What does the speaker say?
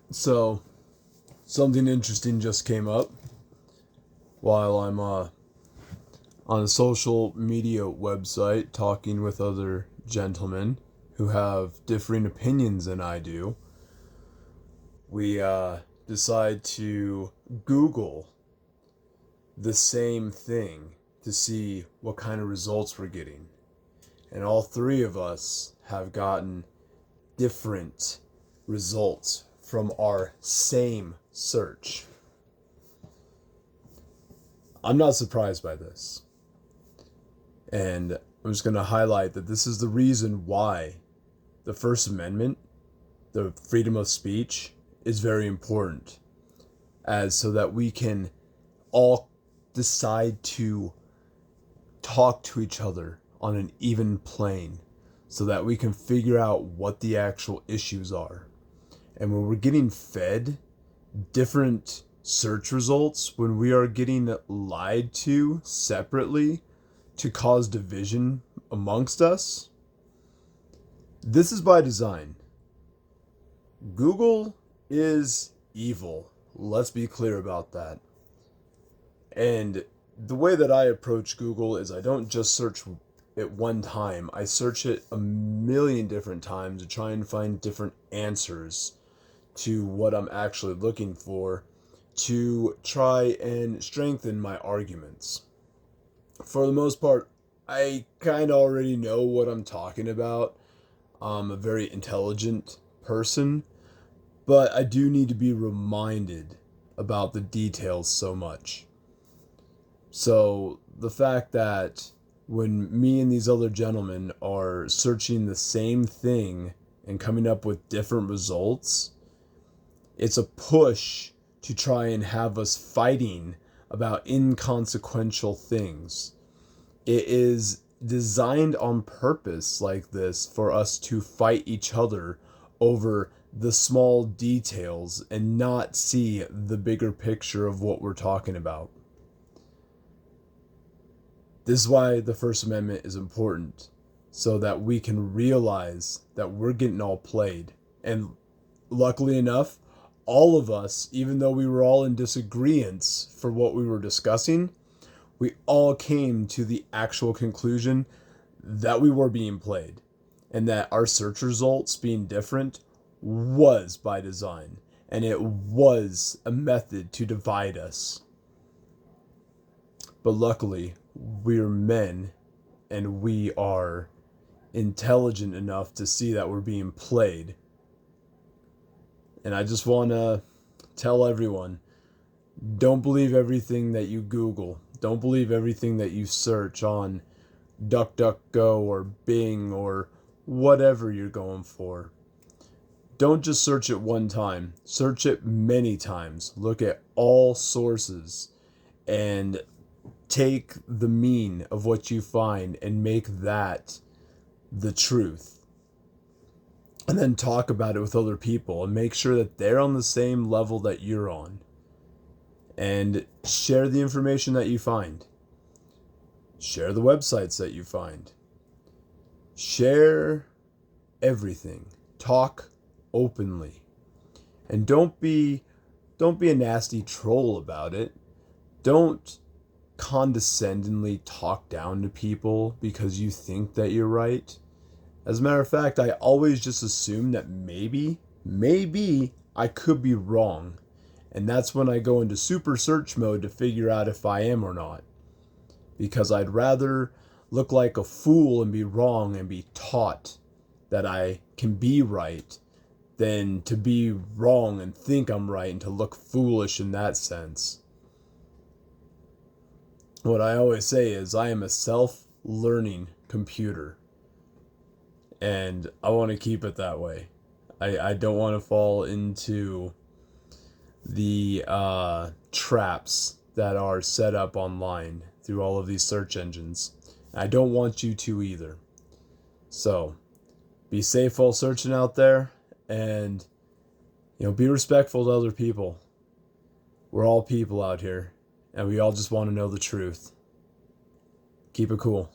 So, something interesting just came up while I'm on a social media website talking with other gentlemen who have differing opinions than I do. We decide to Google the same thing to see what kind of results we're getting. And all three of us have gotten different results from our same search. I'm not surprised by this. And I'm just going to highlight that this is the reason why the First Amendment, the freedom of speech, is very important, as so that we can all decide to talk to each other on an even plane so that we can figure out what the actual issues are. And when we're getting fed different search results, when we are getting lied to separately to cause division amongst us, this is by design. Google is evil. Let's be clear about that. And the way that I approach Google is I don't just search it one time. I search it a million different times to try and find different answers to what I'm actually looking for, to try and strengthen my arguments. For the most part, I kind of already know what I'm talking about. I'm a very intelligent person, but I do need to be reminded about the details so much. So the fact that when me and these other gentlemen are searching the same thing and coming up with different results, it's a push to try and have us fighting about inconsequential things. It is designed on purpose like this for us to fight each other over the small details and not see the bigger picture of what we're talking about. This is why the First Amendment is important, so that we can realize that we're getting all played. And luckily enough, all of us, even though we were all in disagreements for what we were discussing, we all came to the actual conclusion that we were being played and that our search results being different was by design, and it was a method to divide us. But luckily, we're men and we are intelligent enough to see that we're being played. And I just want to tell everyone, don't believe everything that you Google. Don't believe everything that you search on DuckDuckGo or Bing or whatever you're going for. Don't just search it one time. Search it many times. Look at all sources and take the mean of what you find and make that the truth. And then talk about it with other people and make sure that they're on the same level that you're on. And share the information that you find. Share the websites that you find. Share everything. Talk openly. And don't be a nasty troll about it. Don't condescendingly talk down to people because you think that you're right. As a matter of fact, I always just assume that maybe I could be wrong. And that's when I go into super search mode to figure out if I am or not. Because I'd rather look like a fool and be wrong and be taught that I can be right than to be wrong and think I'm right and to look foolish in that sense. What I always say is I am a self-learning computer. And I want to keep it that way. I don't want to fall into the traps that are set up online through all of these search engines. I don't want you to either. So, be safe while searching out there, and be respectful to other people. We're all people out here, and we all just want to know the truth. Keep it cool.